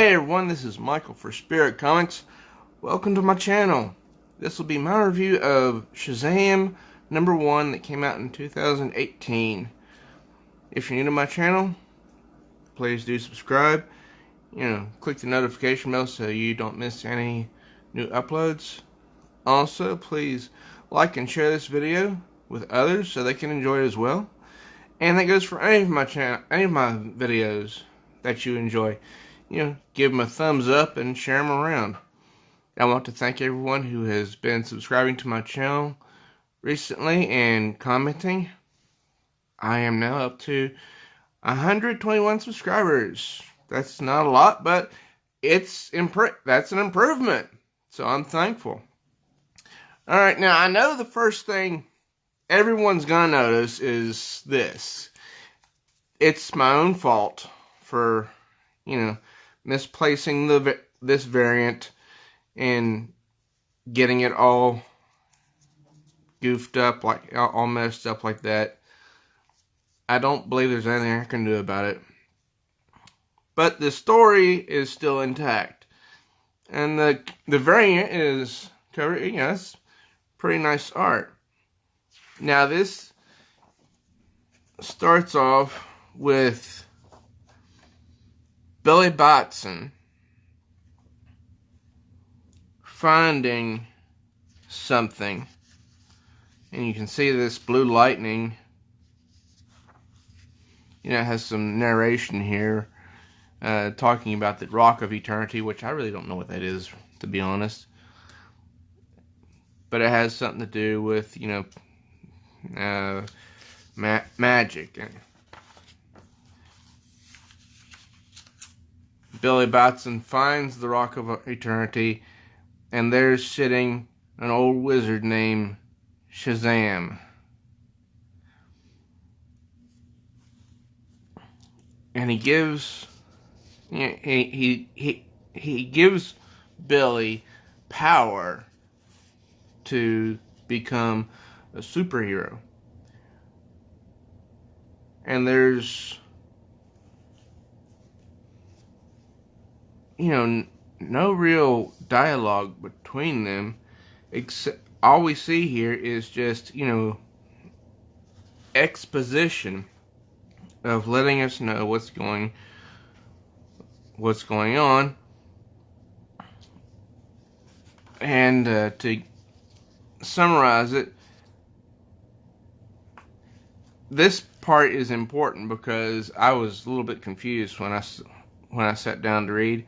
Hey everyone, this is Michael for Spirit Comics. Welcome to my channel. This will be my review of Shazam #1 that came out in 2018. If you're new to my channel, please do subscribe. Click the notification bell so you don't miss any new uploads. Also, please like and share this video with others so they can enjoy it as well. And that goes for any of my videos that you enjoy. Give them a thumbs up and share them around. I want to thank everyone who has been subscribing to my channel recently and commenting. I am now up to 121 subscribers. That's not a lot, but that's an improvement. So I'm thankful. Alright, now I know the first thing everyone's gonna notice is this. It's my own fault for, misplacing this variant and getting it all goofed up, all messed up like that. I don't believe there's anything I can do about it. But the story is still intact. And the variant is covered, it's pretty nice art. Now this starts off with Billy Batson finding something, and you can see this blue lightning. It has some narration here talking about the Rock of Eternity, which I really don't know what that is, to be honest, but it has something to do with magic. Billy Batson finds the Rock of Eternity, and there's sitting an old wizard named Shazam. And he gives he gives Billy power to become a superhero. And there's no real dialogue between them, except all we see here is just, exposition of letting us know what's going on. And to summarize it, this part is important because I was a little bit confused when I sat down to read.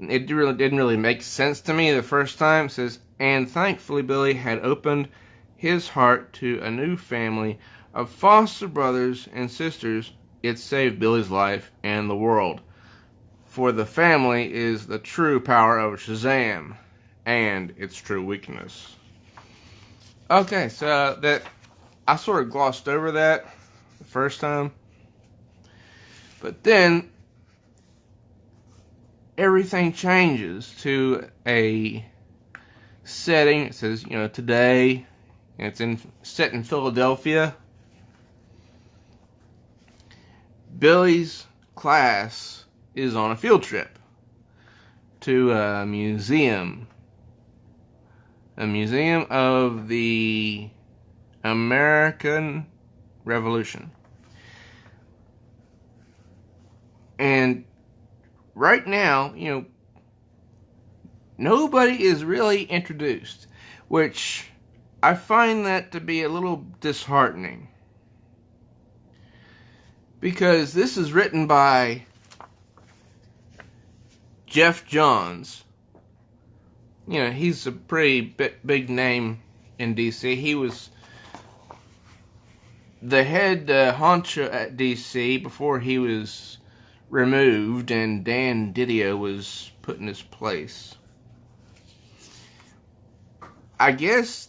It didn't really make sense to me the first time. It says, and thankfully Billy had opened his heart to a new family of foster brothers and sisters. It saved Billy's life and the world. For the family is the true power of Shazam and its true weakness. Okay, so that I sort of glossed over that the first time. But then everything changes to a setting. It says, today. It's set in Philadelphia. Billy's class is on a field trip to a museum. A museum of the American Revolution. And right now, nobody is really introduced, which I find that to be a little disheartening. Because this is written by Geoff Johns. He's a pretty big name in DC. He was the head honcho at DC before he was removed and Dan Didio was put in his place. I guess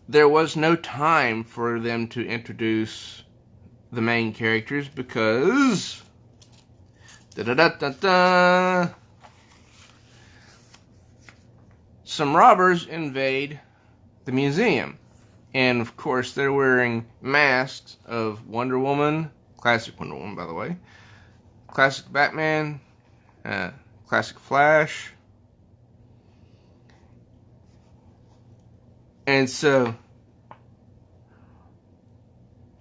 there was no time for them to introduce the main characters because some robbers invade the museum, and of course they're wearing masks of Wonder Woman, classic Wonder Woman by the way, classic Batman, Classic Flash. And so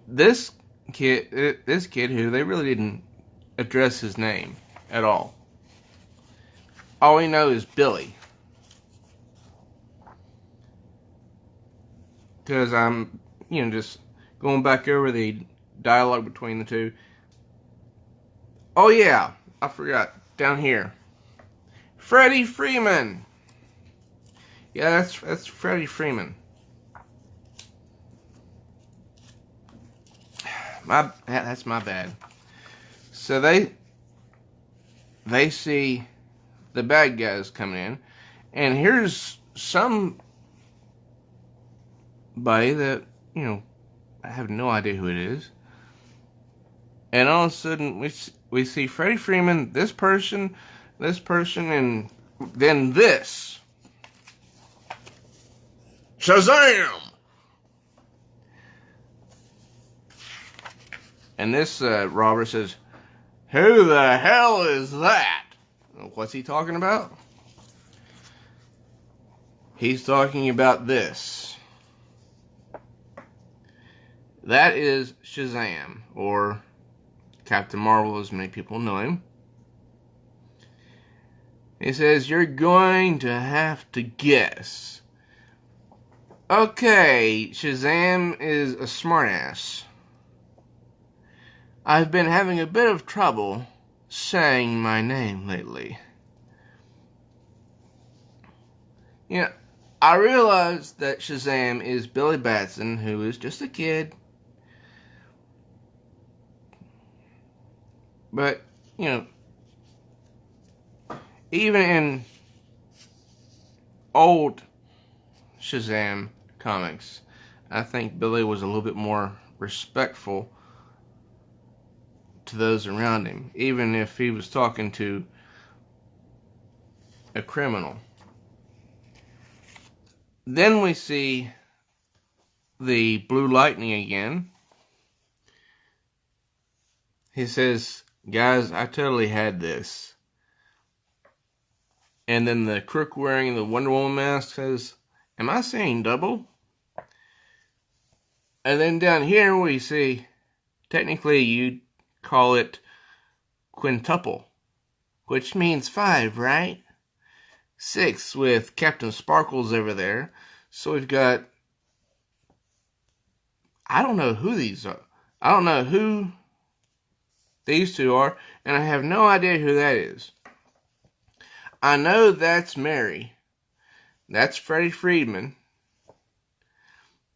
this kid who they really didn't address his name at all. All we know is Billy. Because I'm, just going back over the dialogue between the two. Oh yeah, I forgot. Down here. Freddie Freeman. Yeah, that's Freddie Freeman. That's my bad. So they see the bad guys coming in, and here's somebody that I have no idea who it is. And all of a sudden we see Freddie Freeman, this person, and then this. Shazam! And this robber says, "Who the hell is that?" What's he talking about? He's talking about this. That is Shazam, or Captain Marvel, as many people know him. He says, "You're going to have to guess." Okay, Shazam is a smartass. I've been having a bit of trouble saying my name lately. I realized that Shazam is Billy Batson, who is just a kid. But, even in old Shazam comics, I think Billy was a little bit more respectful to those around him, even if he was talking to a criminal. Then we see the Blue Lightning again. He says, "Guys, I totally had this." And then the crook wearing the Wonder Woman mask says, "Am I seeing double?" And then down here we see, technically you'd call it quintuple, which means 5, right? 6 with Captain Sparkles over there. So we've got, I don't know who these are. I don't know who these two are, and I have no idea who that is. I know that's Mary. That's Freddie Freeman.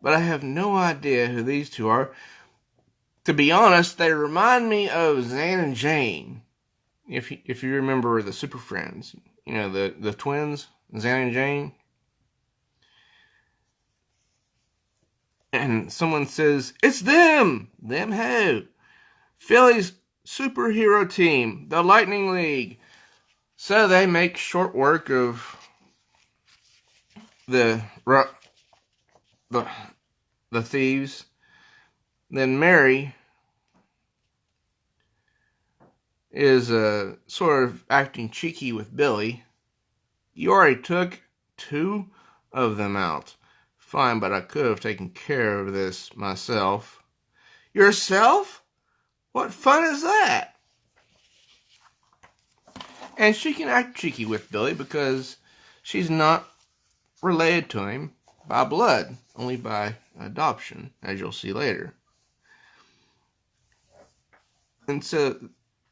But I have no idea who these two are. To be honest, they remind me of Zan and Jane. If you remember the Super Friends. The twins, Zan and Jane. And someone says, "It's them!" Them who? Philly's superhero team, the Lightning League. So they make short work of the thieves. Then Mary is sort of acting cheeky with Billy. "You already took 2 of them out." "Fine, but I could have taken care of this myself." "Yourself? What fun is that?" And she can act cheeky with Billy because she's not related to him by blood, only by adoption, as you'll see later. And so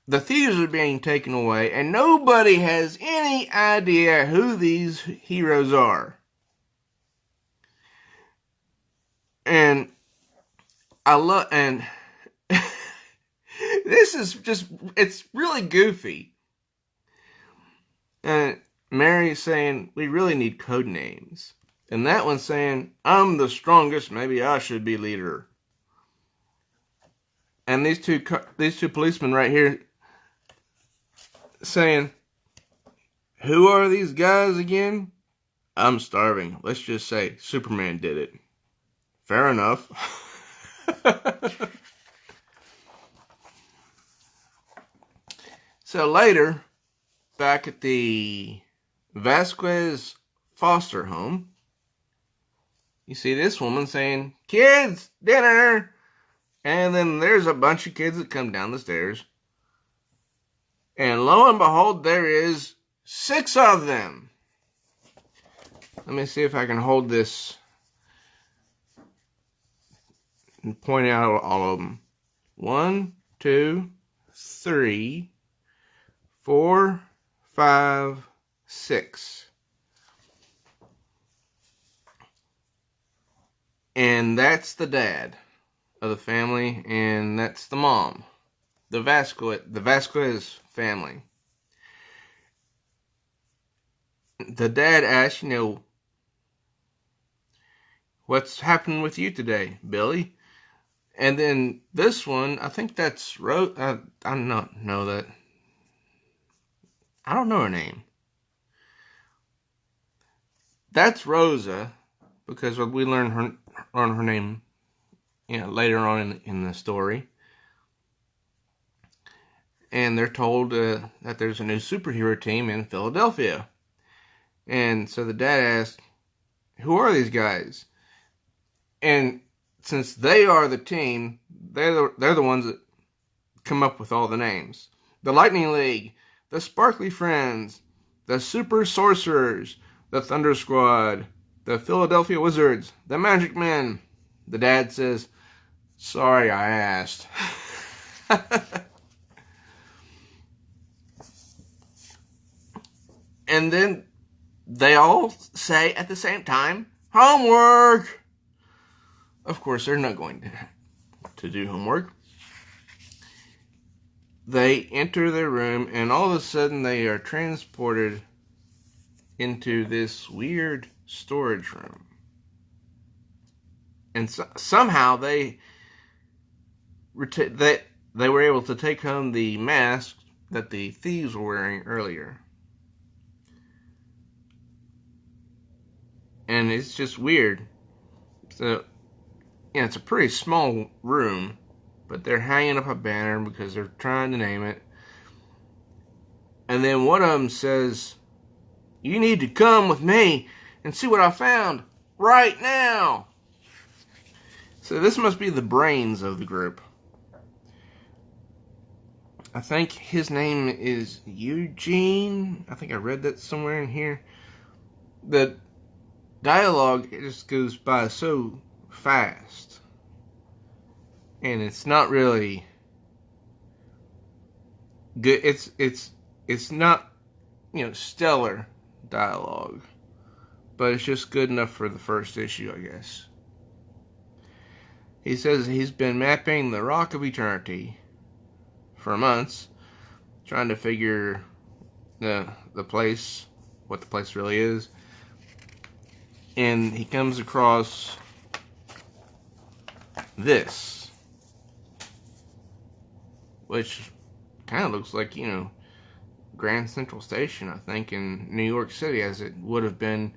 the thieves are being taken away, and nobody has any idea who these heroes are. And this is just, it's really goofy. And Mary's saying, "We really need code names." And that one's saying, "I'm the strongest, maybe I should be leader." And these two policemen right here saying, "Who are these guys again?" "I'm starving. Let's just say Superman did it." Fair enough. So later, back at the Vasquez foster home, you see this woman saying, "Kids, dinner!" And then there's a bunch of kids that come down the stairs. And lo and behold, there is 6 of them. Let me see if I can hold this and point out all of them. 1, 2, 3, 4, 5, 6. And that's the dad of the family, and that's the mom. The Vasquez family. The dad asks, "What's happened with you today, Billy?" And then this one, I think that's Rose. I don't know that. I don't know her name. That's Rosa, because we learn her name, later on in the story. And they're told that there's a new superhero team in Philadelphia. And so the dad asks, "Who are these guys?" And since they are the team, they're the ones that come up with all the names. The Lightning League, the Sparkly Friends, the Super Sorcerers, the Thunder Squad, the Philadelphia Wizards, the Magic Men. The dad says, "Sorry I asked." And then they all say at the same time, "Homework!" Of course, they're not going to do homework. They enter their room, and all of a sudden they are transported into this weird storage room. And somehow they were able to take home the mask that the thieves were wearing earlier. And it's just weird. So, it's a pretty small room, but they're hanging up a banner because they're trying to name it. And then one of them says, "You need to come with me and see what I found right now." So this must be the brains of the group. I think his name is Eugene. I think I read that somewhere in here. The dialogue just goes by so fast, and it's not really good. It's not stellar dialogue, but it's just good enough for the first issue, I guess. He says he's been mapping the Rock of Eternity for months, trying to figure the place, what the place really is. And he comes across this, which kind of looks like, Grand Central Station, I think, in New York City, as it would have been,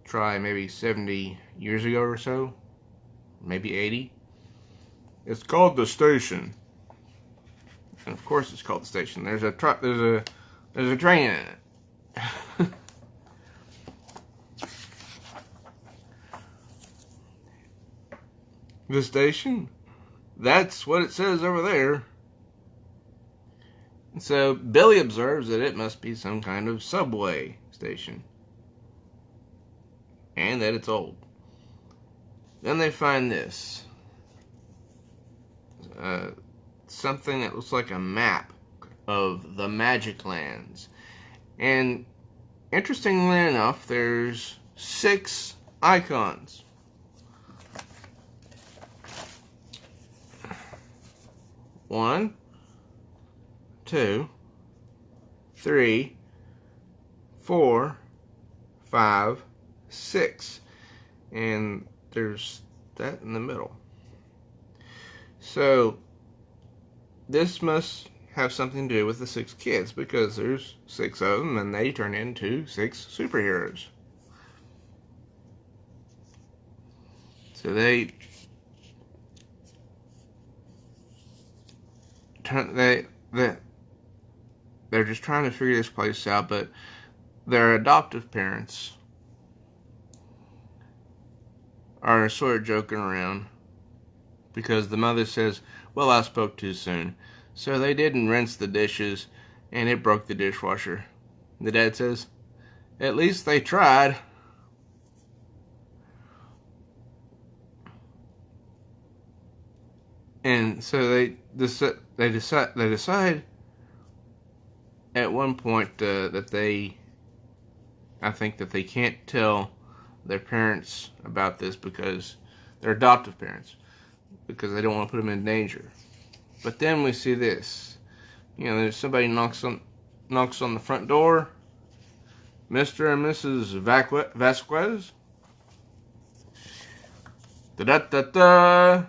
try maybe 70 years ago or so, maybe 80. It's called the Station, and of course it's called the Station. There's a truck. There's a train in it. The station? That's what it says over there. And so Billy observes that it must be some kind of subway station, and that it's old. Then they find this. Something that looks like a map of the Magic Lands. And interestingly enough, there's 6 icons. One, 2, 3, 4, 5, 6. And there's that in the middle. So this must have something to do with the 6 kids, because there's 6 of them and they turn into 6 superheroes. So they they're just trying to figure this place out, but their adoptive parents are sort of joking around because the mother says, well, I spoke too soon. So they didn't rinse the dishes, and it broke the dishwasher. The dad says, at least they tried. And so they decide at one point that I think that they can't tell their parents about this because their adoptive parents, because they don't want to put them in danger. But then we see this. There's somebody knocks on the front door. Mr. and Mrs. Vasquez. Da-da-da-da.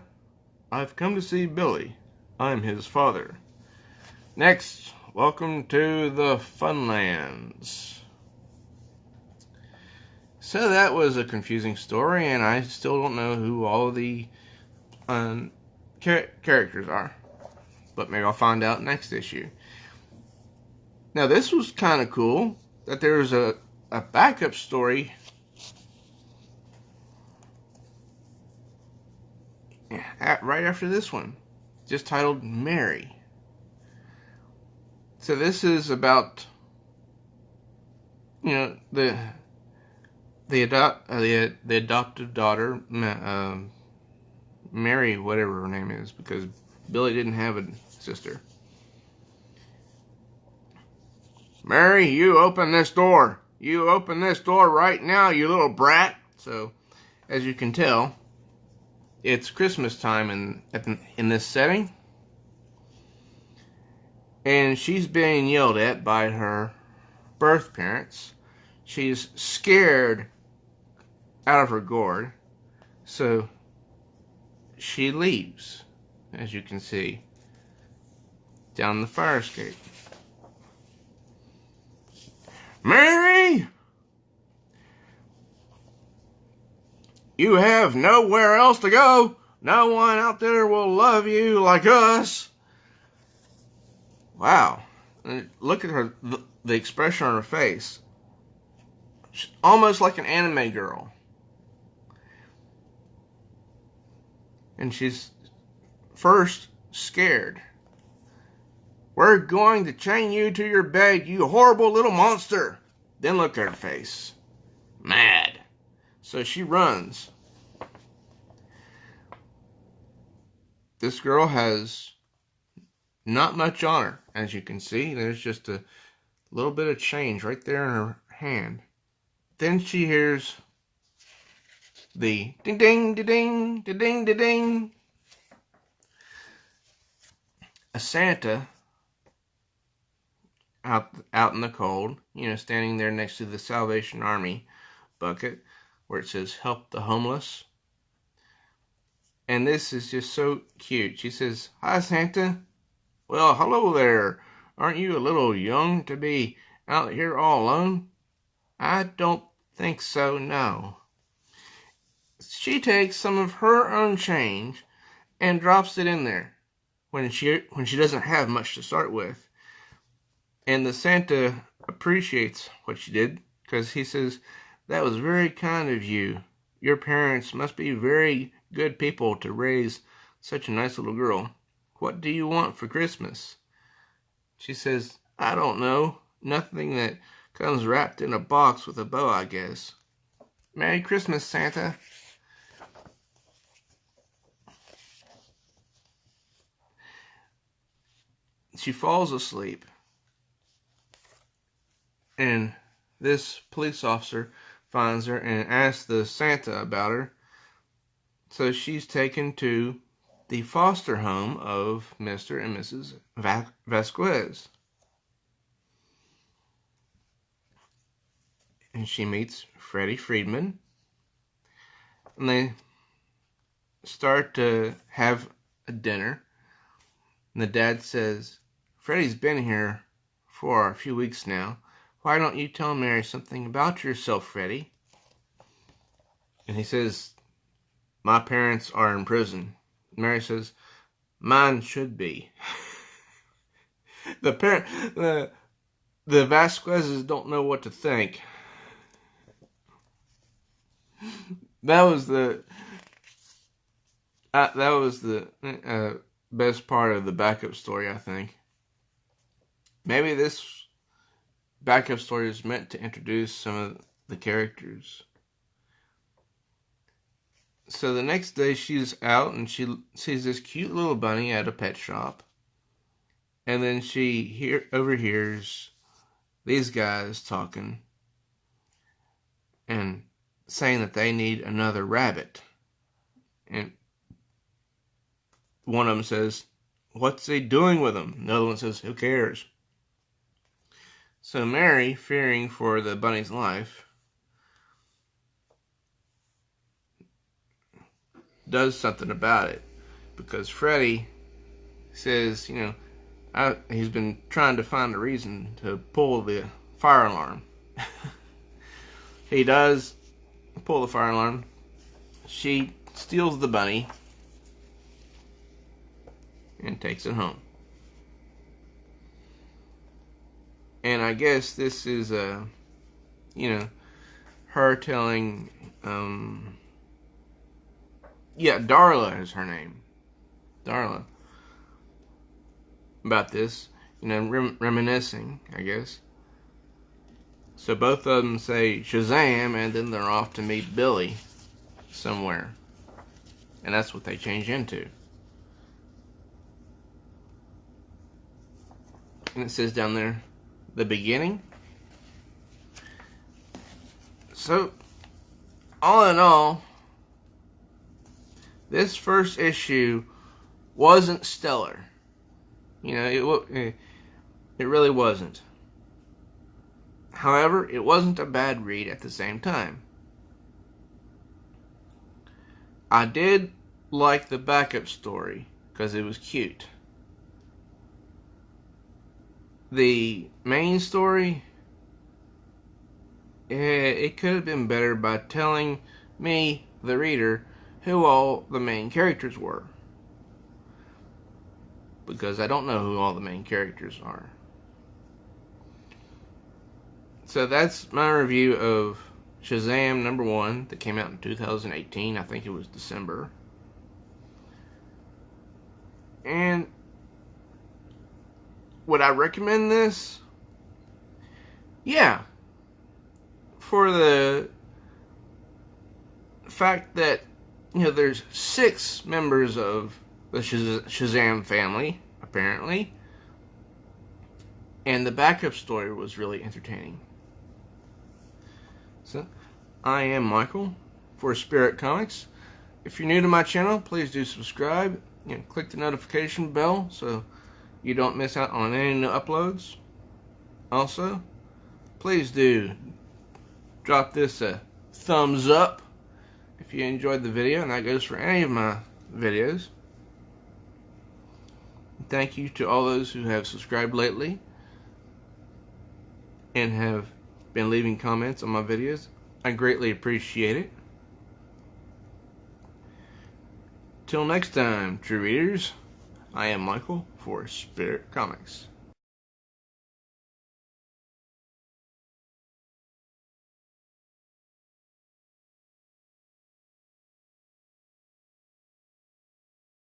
I've come to see Billy. I'm his father. Next, welcome to the Funlands. So that was a confusing story, and I still don't know who all of the characters are. But maybe I'll find out next issue. Now, this was kind of cool that there's a backup story right after this one, just titled Mary. So this is about, the adopted daughter, Mary, whatever her name is, because Billy didn't have a sister. Mary, you open this door. You open this door right now, you little brat. So, as you can tell, it's Christmas time in this setting. And she's being yelled at by her birth parents. She's scared out of her gourd. So, she leaves, as you can see, down the fire escape. Mary! You have nowhere else to go. No one out there will love you like us. Wow. Look at her, the expression on her face. She's almost like an anime girl. And she's first scared. We're going to chain you to your bed, you horrible little monster. Then look at her face. Mad. So she runs. This girl has not much on her. As you can see, there's just a little bit of change right there in her hand. Then she hears the ding ding ding ding ding ding ding. A Santa out in the cold, standing there next to the Salvation Army bucket where it says help the homeless. And this is just so cute. She says, "Hi, Santa." "Well, hello there. Aren't you a little young to be out here all alone?" "I don't think so, no." She takes some of her own change and drops it in there when she doesn't have much to start with. And the Santa appreciates what she did because he says, "That was very kind of you. Your parents must be very good people to raise such a nice little girl. What do you want for Christmas?" She says, "I don't know. Nothing that comes wrapped in a box with a bow, I guess." "Merry Christmas, Santa." She falls asleep. And this police officer finds her and asks the Santa about her. So she's taken to the foster home of Mr. and Mrs. Vasquez. And she meets Freddie Friedman. And they start to have a dinner. And the dad says, "Freddie's been here for a few weeks now. Why don't you tell Mary something about yourself, Freddie?" And he says, "My parents are in prison." Mary says, "Mine should be." The the Vasquezes don't know what to think. That was the best part of the backup story, I think. Maybe this backup story is meant to introduce some of the characters. So the next day she's out and she sees this cute little bunny at a pet shop. And then she overhears these guys talking and saying that they need another rabbit. And one of them says, "What's he doing with him?" The other one says, "Who cares?" So Mary, fearing for the bunny's life, does something about it. Because Freddy says, he's been trying to find a reason to pull the fire alarm. He does pull the fire alarm. She steals the bunny and takes it home. And I guess this is her telling, Darla is her name. Darla. About this, reminiscing, I guess. So both of them say Shazam, and then they're off to meet Billy somewhere. And that's what they change into. And it says down there, the beginning. So, all in all, this first issue wasn't stellar. It really wasn't. However, it wasn't a bad read at the same time. I did like the backup story because it was cute. The main story, it could have been better by telling me, the reader, who all the main characters were. Because I don't know who all the main characters are. So that's my review of Shazam #1 that came out in 2018. I think it was December. And would I recommend this? Yeah. For the fact that, there's 6 members of the Shazam family, apparently. And the backup story was really entertaining. So, I am Michael for Spirit Comics. If you're new to my channel, please do subscribe and click the notification bell so you don't miss out on any new uploads. Also, please do drop this a thumbs up if you enjoyed the video, and that goes for any of my videos. Thank you to all those who have subscribed lately and have been leaving comments on my videos. I greatly appreciate it. Till next time, true readers, I am Michael for Spirit Comics.